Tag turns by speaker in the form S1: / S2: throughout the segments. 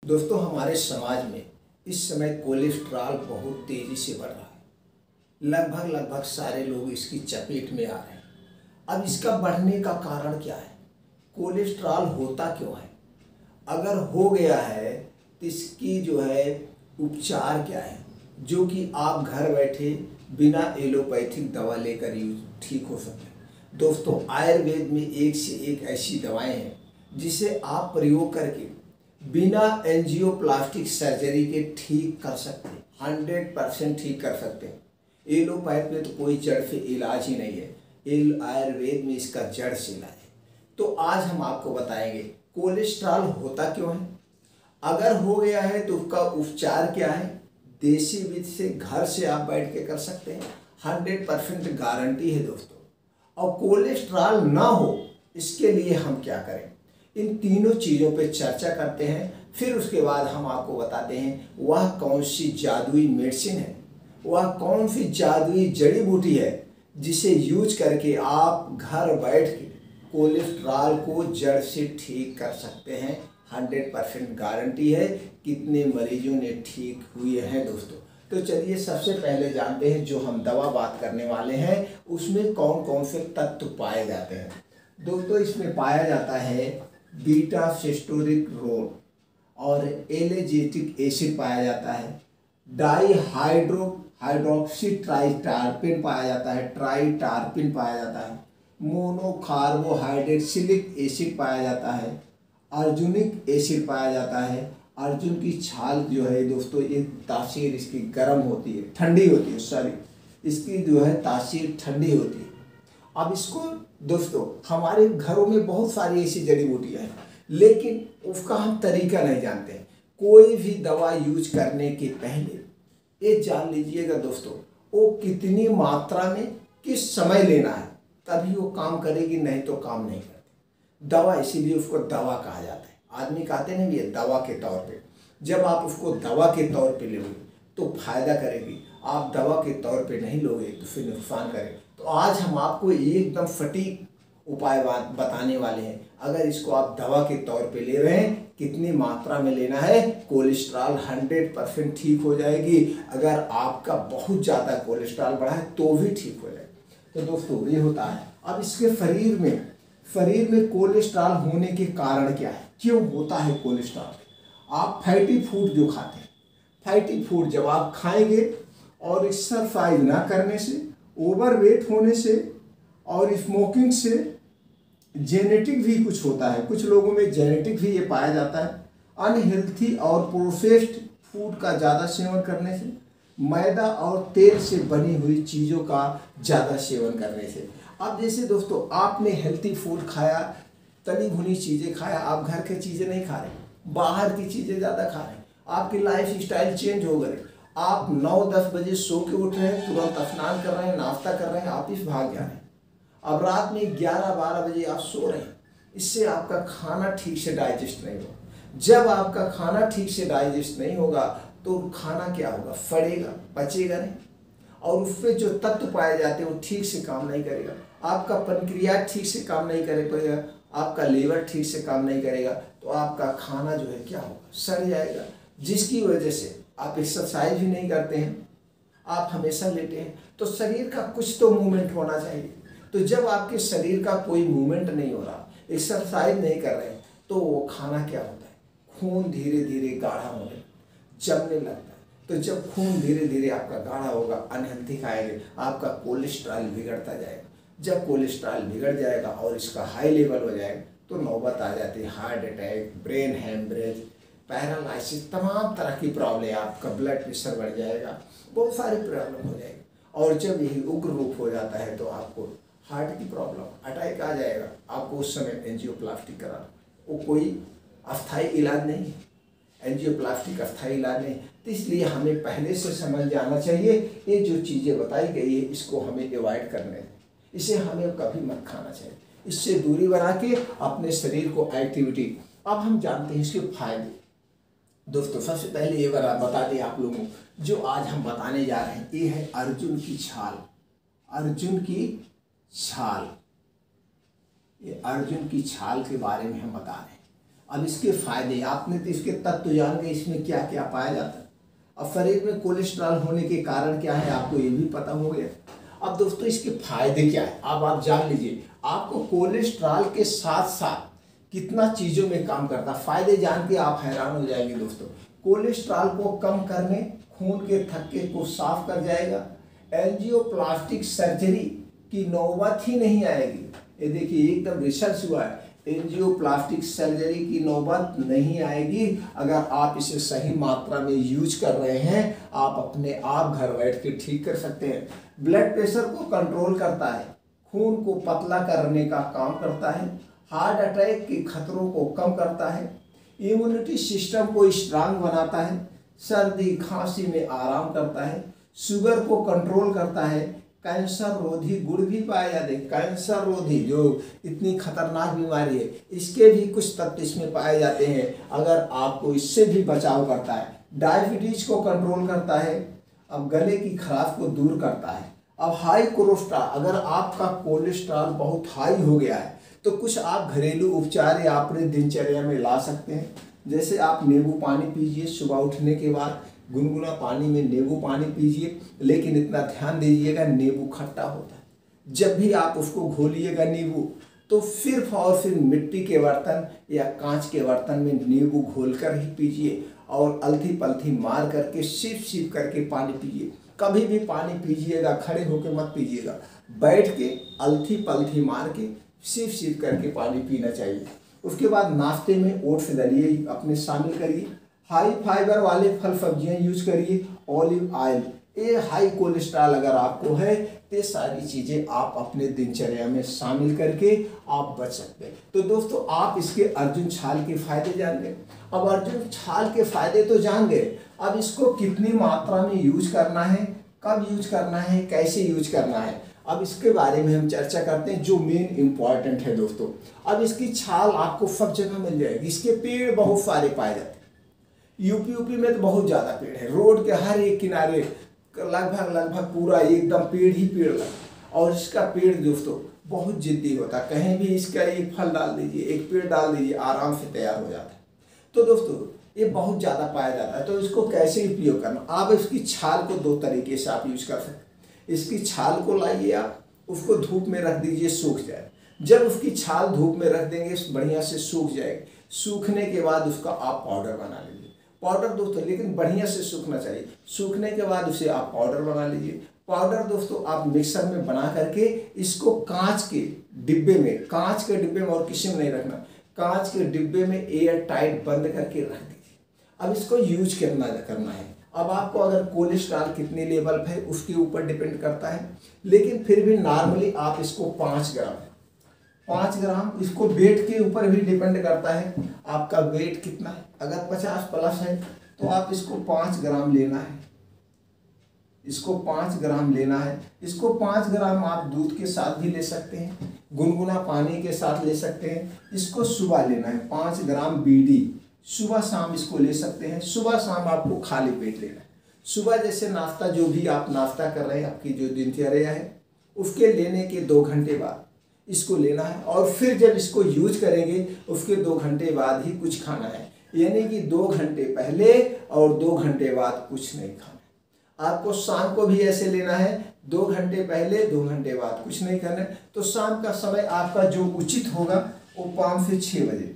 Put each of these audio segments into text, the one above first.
S1: दोस्तों, हमारे समाज में इस समय कोलेस्ट्रॉल बहुत तेजी से बढ़ रहा है। लगभग सारे लोग इसकी चपेट में आ रहे हैं। अब इसका बढ़ने का कारण क्या है? कोलेस्ट्रॉल होता क्यों है? अगर हो गया है तो इसकी जो है उपचार क्या है, जो कि आप घर बैठे बिना एलोपैथिक दवा लेकर यूज ठीक हो सकते हैं। दोस्तों, आयुर्वेद में एक से एक ऐसी दवाएं हैं जिसे आप प्रयोग करके बिना एंजियोप्लास्टिक सर्जरी के ठीक कर सकते हैं, 100% ठीक कर सकते हैं। एलोपैथ में तो कोई जड़ से इलाज ही नहीं है, आयुर्वेद में इसका जड़ से इलाज है। तो आज हम आपको बताएंगे कोलेस्ट्रॉल होता क्यों है, अगर हो गया है तो उसका उपचार क्या है। देसी विधि से घर से आप बैठ के कर सकते हैं, 100% गारंटी है दोस्तों। और कोलेस्ट्रॉल ना हो इसके लिए हम क्या करें, इन तीनों चीज़ों पे चर्चा करते हैं। फिर उसके बाद हम आपको बताते हैं वह कौन सी जादुई मेडिसिन है, वह कौन सी जादुई जड़ी बूटी है जिसे यूज करके आप घर बैठ के कोलेस्ट्रॉल को जड़ से ठीक कर सकते हैं। 100% गारंटी है। कितने मरीजों ने ठीक हुए हैं दोस्तों। तो चलिए सबसे पहले जानते हैं जो हम दवा बात करने वाले हैं उसमें कौन कौन से तत्व पाए जाते हैं। दोस्तों, इसमें पाया जाता है बीटा सेस्टोरिक और एलेजेटिक एसिड पाया जाता है, हाइड्रोक्सी ट्राइटार्पिन पाया जाता है, ट्राइटार्पिन पाया जाता है, मोनोकार्बोहाइड्रेक्सिलिक एसिड पाया जाता है, अर्जुनिक एसिड पाया जाता है। अर्जुन की छाल जो है दोस्तों, ये तासीर इसकी गर्म होती है, ठंडी होती है, सॉरी, इसकी जो है तासीर ठंडी होती है। अब इसको दोस्तों हमारे घरों में बहुत सारी ऐसी जड़ी बूटियाँ हैं, लेकिन उसका हम तरीका नहीं जानते हैं। कोई भी दवा यूज करने के पहले ये जान लीजिएगा दोस्तों, वो कितनी मात्रा में किस समय लेना है, तभी वो काम करेगी, नहीं तो काम नहीं करती दवा। इसीलिए उसको दवा कहा जाता है। आदमी कहते नहीं ये दवा के तौर पे। जब आप उसको दवा के तौर पे लोगे तो फायदा करेगी, आप दवा के तौर पे नहीं लोगे तो फिर नुकसान करेगी। तो आज हम आपको एकदम सटीक उपाय बताने वाले हैं। अगर इसको आप दवा के तौर पे ले रहे हैं, कितनी मात्रा में लेना है, कोलेस्ट्रॉल 100% ठीक हो जाएगी। अगर आपका बहुत ज़्यादा कोलेस्ट्रॉल बढ़ा है तो भी ठीक हो जाएगी। तो दोस्तों ये होता है। अब इसके शरीर में कोलेस्ट्रॉल होने के कारण क्या है, क्यों होता है कोलेस्ट्रॉल? आप फैटी फूड जो खाते हैं, फैटी फूड जब आप खाएंगे और एक्सरसाइज ना करने से, ओवरवेट होने से और स्मोकिंग से, जेनेटिक भी कुछ होता है, कुछ लोगों में जेनेटिक भी ये पाया जाता है, अनहेल्थी और प्रोसेस्ड फूड का ज़्यादा सेवन करने से, मैदा और तेल से बनी हुई चीज़ों का ज़्यादा सेवन करने से। अब जैसे दोस्तों आपने हेल्थी फूड खाया, तली भुनी चीज़ें खाया, आप घर की चीज़ें नहीं खा रहे, बाहर की चीज़ें ज़्यादा खा रहे हैं, आपकी लाइफ स्टाइल चेंज हो गए। आप 9-10 बजे सो के उठ रहे हैं, तुरंत स्नान कर रहे हैं, नाश्ता कर रहे हैं, ऑफिस भाग जा रहे हैं। अब रात में 11-12 बजे आप सो रहे हैं। इससे आपका खाना ठीक से डाइजेस्ट नहीं होगा। जब आपका खाना ठीक से डाइजेस्ट नहीं होगा तो खाना क्या होगा, सड़ेगा, पचेगा नहीं, और उसमें जो तत्व पाए जाते हैं वो ठीक से काम नहीं करेगा। आपका पैंक्रियाज ठीक से काम नहीं कर पाएगा, आपका लीवर ठीक से काम नहीं करेगा, तो आपका खाना जो है क्या होगा, सड़ जाएगा। जिसकी वजह से आप एक्सरसाइज भी नहीं करते हैं, आप हमेशा लेटे हैं। तो शरीर का कुछ तो मूवमेंट होना चाहिए। तो जब आपके शरीर का कोई मूवमेंट नहीं हो रहा, एक्सरसाइज नहीं कर रहे हैं, तो वो खाना क्या होता है, खून धीरे धीरे गाढ़ा होने जमने लगता है। तो जब खून धीरे धीरे आपका गाढ़ा होगा, अनहेल्थी खाएंगे, आपका कोलेस्ट्रॉल बिगड़ता जाएगा। जब कोलेस्ट्रॉल बिगड़ जाएगा और इसका हाई लेवल हो जाएगा तो नौबत आ जाती है heart attack, brain haemorrhage, paralysis, तमाम तरह की प्रॉब्लम। आपका ब्लड प्रेशर बढ़ जाएगा, बहुत सारी प्रॉब्लम हो जाएगी। और जब यही उग्र रूप हो जाता है तो आपको हार्ट की प्रॉब्लम, अटैक आ जाएगा। आपको उस समय एंजियोप्लास्टी कराना, वो कोई अस्थायी इलाज नहीं है, एंजियोप्लास्टी का अस्थायी इलाज नहीं। तो इसलिए हमें पहले से समझ जाना चाहिए ये जो चीज़ें बताई गई है इसको हमें अवॉइड करने हैं, इसे हमें कभी मत खाना चाहिए। इससे दूरी बना के अपने शरीर को एक्टिविटी। अब हम जानते हैं इसके फायदे। दोस्तों सबसे पहले ये बता दें आप लोगों को, जो आज हम बताने जा रहे हैं ये है अर्जुन की छाल। अर्जुन की छाल, ये अर्जुन की छाल के बारे में हम बता रहे हैं। अब इसके फायदे, आपने तो इसके तत्व जान गए, इसमें क्या क्या पाया जाता है। अब शरीर में कोलेस्ट्रॉल होने के कारण क्या है आपको ये भी पता हो गया। अब दोस्तों इसके फायदे क्या है अब आप जान लीजिए। आपको कोलेस्ट्रॉल के साथ साथ कितना चीज़ों में काम करता है, फायदे जान के आप हैरान हो जाएंगे दोस्तों। कोलेस्ट्रॉल को कम करने, खून के थक्के को साफ कर जाएगा, एंजियोप्लास्टिक सर्जरी की नौबत ही नहीं आएगी। ये देखिए एकदम रिसर्च हुआ है, एंजियोप्लास्टिक सर्जरी की नौबत नहीं आएगी अगर आप इसे सही मात्रा में यूज कर रहे हैं। आप अपने आप घर बैठ के ठीक कर सकते हैं। ब्लड प्रेशर को कंट्रोल करता है, खून को पतला करने का काम करता है, हार्ट अटैक के खतरों को कम करता है, इम्यूनिटी सिस्टम को स्ट्रांग बनाता है, सर्दी खांसी में आराम करता है, शुगर को कंट्रोल करता है, कैंसर रोधी गुण भी पाया जाते हैं। कैंसर रोधी जो इतनी खतरनाक बीमारी है, इसके भी कुछ तत्व इसमें पाए जाते हैं, अगर आपको इससे भी बचाव करता है। डायबिटीज को कंट्रोल करता है, अब गले की खराश को दूर करता है। अब हाई कोलेस्ट्रॉल, अगर आपका कोलेस्ट्रॉल बहुत हाई हो गया है तो कुछ आप घरेलू उपचार या अपने दिनचर्या में ला सकते हैं। जैसे आप नींबू पानी पीजिए, सुबह उठने के बाद गुनगुना पानी में नींबू पानी पीजिए, लेकिन इतना ध्यान दीजिएगा नींबू खट्टा होता है। जब भी आप उसको घोलिएगा नींबू, तो सिर्फ और सिर्फ मिट्टी के बर्तन या कांच के बर्तन में नींबू घोलकर ही पीजिए और अलथी पलथी मार करके सिप सिप करके पानी पीजिए। कभी भी पानी पीजिएगा खड़े होकर मत पीजिएगा, बैठ के अलथी पलथी मार के सिप सिप करके पानी पीना चाहिए। उसके बाद नाश्ते में ओट्स डालिए, अपने शामिल करिए। हाई फाइबर वाले फल सब्जियां यूज करिए। ऑलिव ऑयल, ये हाई कोलेस्ट्रॉल अगर आपको है तो सारी चीज़ें आप अपने दिनचर्या में शामिल करके आप बच सकते हैं। तो दोस्तों आप इसके अर्जुन छाल के फायदे जान गए। अब अर्जुन छाल के फायदे तो जान गए, अब इसको कितनी मात्रा में यूज करना है, कब यूज करना है, कैसे यूज करना है, अब इसके बारे में हम चर्चा करते हैं जो मेन इंपॉर्टेंट है दोस्तों। अब इसकी छाल आपको सब जगह मिल जाएगी। इसके पेड़ बहुत सारे पाए जाते हैं, यूपी में तो बहुत ज़्यादा पेड़ है, रोड के हर एक किनारे लगभग पूरा एकदम पेड़ ही पेड़ लगा। और इसका पेड़ दोस्तों बहुत जिद्दी होता है, कहीं भी इसका एक फल डाल दीजिए, एक पेड़ डाल दीजिए, आराम से तैयार हो जाता है। तो दोस्तों ये बहुत ज़्यादा पाया जाता है। तो इसको कैसे उपयोग करना, आप इसकी छाल को दो तरीके से आप यूज कर सकते हैं। इसकी छाल को लाइए, आप उसको धूप में रख दीजिए, सूख जाए। जब उसकी छाल धूप में रख देंगे बढ़िया से सूख जाएगी। सूखने के बाद उसका आप पाउडर बना लीजिए। पाउडर दोस्तों लेकिन बढ़िया से सूखना चाहिए। सूखने के बाद उसे आप पाउडर बना लीजिए। पाउडर दोस्तों आप मिक्सर में बना करके इसको कांच के डिब्बे में और किसी में नहीं रखना, कांच के डिब्बे में एयर टाइट बंद करके रख दीजिए। अब इसको यूज करना है। अब आपको अगर कोलेस्ट्रॉल कितने लेवल है उसके ऊपर डिपेंड करता है, लेकिन फिर भी नॉर्मली आप इसको 5 ग्राम इसको वेट के ऊपर भी डिपेंड करता है आपका वेट कितना है। अगर 50 प्लस है तो आप इसको 5 ग्राम लेना है। इसको 5 ग्राम लेना है। इसको 5 ग्राम आप दूध के साथ भी ले सकते हैं, गुनगुना पानी के साथ ले सकते हैं। इसको सुबह लेना है 5 ग्राम बीडी, सुबह शाम इसको ले सकते हैं। सुबह शाम आपको खाली पेट लेना है। सुबह जैसे नाश्ता जो भी आप नाश्ता कर रहे हैं, आपकी जो दिनचर्या है उसके लेने के 2 घंटे बाद इसको लेना है। और फिर जब इसको यूज करेंगे उसके 2 घंटे बाद ही कुछ खाना है, यानी कि 2 घंटे पहले और 2 घंटे बाद कुछ नहीं खाना है। आपको शाम को भी ऐसे लेना है, 2 घंटे पहले 2 घंटे बाद कुछ नहीं करना है। तो शाम का समय आपका जो उचित होगा वो 5 से 6 बजे,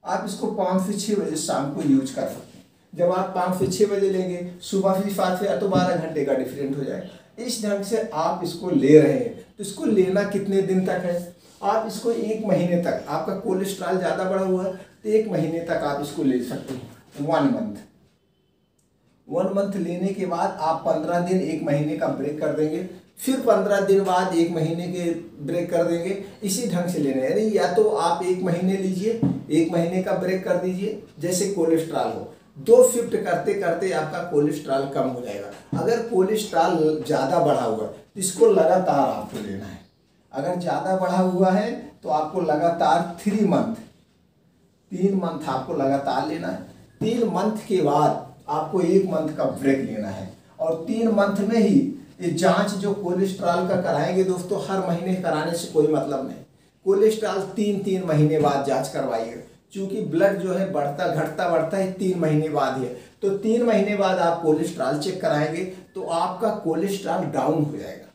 S1: आप इसको 5 से 6 बजे शाम को यूज कर सकते हैं। जब आप 5 से 6 बजे लेंगे, सुबह भी 7 से तो 12 घंटे का डिफरेंट हो जाएगा। इस ढंग से आप इसको ले रहे हैं। तो इसको लेना कितने दिन तक है, आप इसको 1 महीने तक, आपका कोलेस्ट्रॉल ज़्यादा बढ़ा हुआ है तो 1 महीने तक आप इसको ले सकते हैं। 1 मंथ लेने के बाद आप 15 दिन 1 महीने का ब्रेक कर देंगे, फिर 15 दिन बाद 1 महीने के ब्रेक कर देंगे। इसी ढंग से लेना है, यानी या तो आप 1 महीने लीजिए, 1 महीने का ब्रेक कर दीजिए जैसे कोलेस्ट्रॉल हो। 2 शिफ्ट करते करते आपका कोलेस्ट्रॉल कम हो जाएगा। अगर कोलेस्ट्रॉल ज़्यादा बढ़ा हुआ है तो इसको लगातार आपको लेना है। अगर ज़्यादा बढ़ा हुआ है तो आपको लगातार 3 मंथ आपको लगातार लेना है। 3 मंथ के बाद आपको 1 मंथ का ब्रेक लेना है। और 3 मंथ में ही ये जांच जो कोलेस्ट्रॉल का कराएंगे दोस्तों, हर महीने कराने से कोई मतलब नहीं। कोलेस्ट्रॉल 3 महीने बाद जांच करवाइएगा। चूंकि ब्लड जो है बढ़ता बढ़ता है 3 महीने बाद है, तो 3 महीने बाद आप कोलेस्ट्रॉल चेक कराएंगे तो आपका कोलेस्ट्रॉल डाउन हो जाएगा।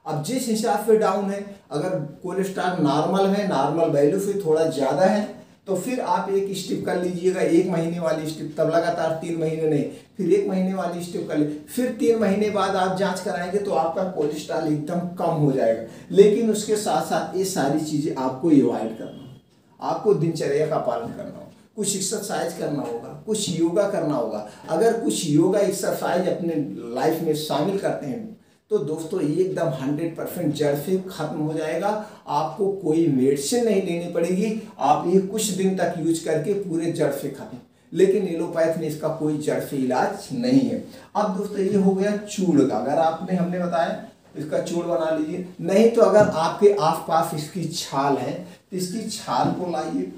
S1: अब जिस हिसाब से डाउन है, अगर कोलेस्ट्रॉल नॉर्मल है, नॉर्मल वैल्यू से थोड़ा ज़्यादा है, तो फिर आप एक स्टेप कर लीजिएगा, 1 महीने वाली स्टेप, तब लगातार 3 महीने नहीं, फिर 1 महीने वाली स्टेप कर लीजिए, फिर 3 महीने बाद आप जांच कराएंगे तो आपका कोलेस्ट्रॉल एकदम कम हो जाएगा। लेकिन उसके साथ साथ ये सारी चीज़ें आपको अवॉइड करना हो, आपको दिनचर्या का पालन करना हो, कुछ एक्सरसाइज करना होगा, कुछ योगा करना होगा। अगर कुछ योगा एक्सरसाइज अपने लाइफ में शामिल करते हैं तो दोस्तों एकदम 100% जड़ से खत्म हो जाएगा। आपको कोई मेडिसिन नहीं लेनी पड़ेगी, आप ये कुछ दिन तक यूज करके पूरे जड़ से खत्म। लेकिन एलोपैथ में इसका कोई जड़ से इलाज नहीं है। अब दोस्तों ये हो गया चूड़ का, अगर हमने बताया इसका चूड़ बना लीजिए। नहीं तो अगर आपके आसपास इसकी छाल है तो इसकी छाल को लाइए,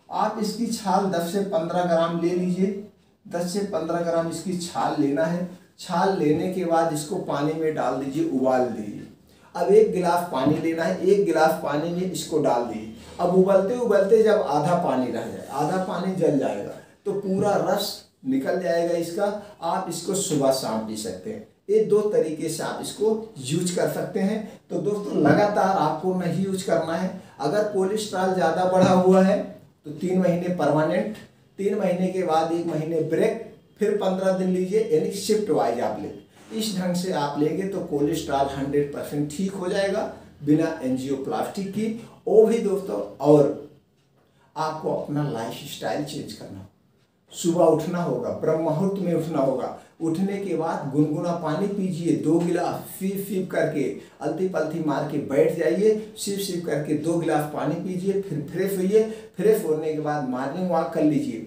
S1: आप इसकी छाल 10 से 15 ग्राम ले लीजिए। 10 से 15 ग्राम इसकी छाल लेना है। छाल लेने के बाद इसको पानी में डाल दीजिए, उबाल दीजिए। अब 1 गिलास पानी लेना है, 1 गिलास पानी में इसको डाल दीजिए। अब उबलते उबलते जब आधा पानी रह जाए, आधा पानी जल जाएगा तो पूरा रस निकल जाएगा इसका। आप इसको सुबह शाम पी सकते हैं। ये 2 तरीके से आप इसको यूज कर सकते हैं। तो दोस्तों लगातार आपको नहीं यूज करना है। अगर कोलेस्ट्रॉल ज़्यादा बढ़ा हुआ है तो 3 महीने परमानेंट, 3 महीने के बाद 1 महीने ब्रेक, फिर 15 दिन लीजिए, यानी शिफ्ट वाइज आप लें। इस ढंग से आप लेंगे तो कोलेस्ट्रॉल 100% ठीक हो जाएगा बिना एंजियोप्लास्टी की। वो भी दोस्तों, और आपको अपना लाइफ स्टाइल चेंज करना होगा। सुबह उठना होगा, ब्रह्म मुहूर्त में उठना होगा। उठने के बाद गुनगुना पानी पीजिए, 2 गिलास सिप करके, अलती पलती मार के बैठ जाइए, सिप करके 2 गिलास पानी पीजिए, फिर फ्रेश होइए। फ्रेश होने के बाद मॉर्निंग वॉक कर लीजिए,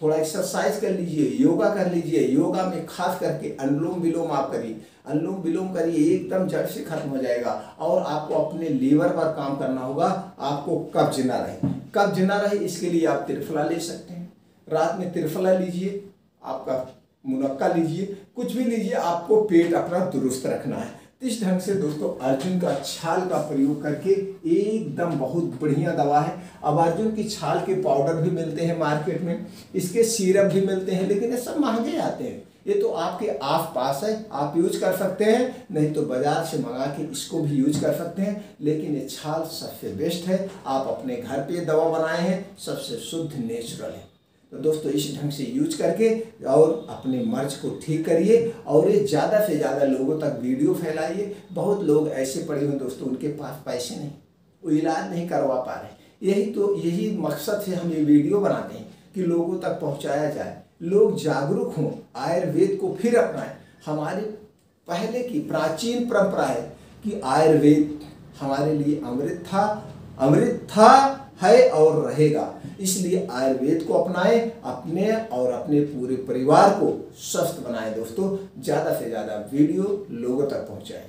S1: थोड़ा एक्सरसाइज कर लीजिए, योगा कर लीजिए। योगा में खास करके अनुलोम विलोम आप करिए, अनुलोम विलोम करिए, एकदम जड़ से खत्म हो जाएगा। और आपको अपने लीवर पर काम करना होगा, आपको कब्ज ना रहे। कब्ज ना रहे इसके लिए आप त्रिफला ले सकते हैं। रात में त्रिफला लीजिए, आपका मुनक्का लीजिए, कुछ भी लीजिए, आपको पेट अपना दुरुस्त रखना है। इस ढंग से दोस्तों अर्जुन का छाल का प्रयोग करके एकदम बहुत बढ़िया दवा है। अब अर्जुन की छाल के पाउडर भी मिलते हैं मार्केट में, इसके सिरप भी मिलते हैं, लेकिन ये सब महंगे आते हैं। ये तो आपके आस पास है, आप यूज कर सकते हैं, नहीं तो बाजार से मंगा के इसको भी यूज कर सकते हैं। लेकिन ये छाल सबसे बेस्ट है। आप अपने घर पे दवा बनाए हैं, सबसे शुद्ध नेचुरल है। तो दोस्तों इस ढंग से यूज करके और अपने मर्ज को ठीक करिए और ये ज़्यादा से ज़्यादा लोगों तक वीडियो फैलाइए। बहुत लोग ऐसे पड़े हुए दोस्तों, उनके पास पैसे नहीं, वो इलाज नहीं करवा पा रहे। यही मकसद से हम ये वीडियो बनाते हैं कि लोगों तक पहुंचाया जाए, लोग जागरूक हों, आयुर्वेद को फिर अपनाएं। हमारी पहले की प्राचीन परंपरा है कि आयुर्वेद हमारे लिए अमृत था, है और रहेगा। इसलिए आयुर्वेद को अपनाएं, अपने और अपने पूरे परिवार को स्वस्थ बनाएं। दोस्तों ज़्यादा से ज़्यादा वीडियो लोगों तक पहुंचाएं।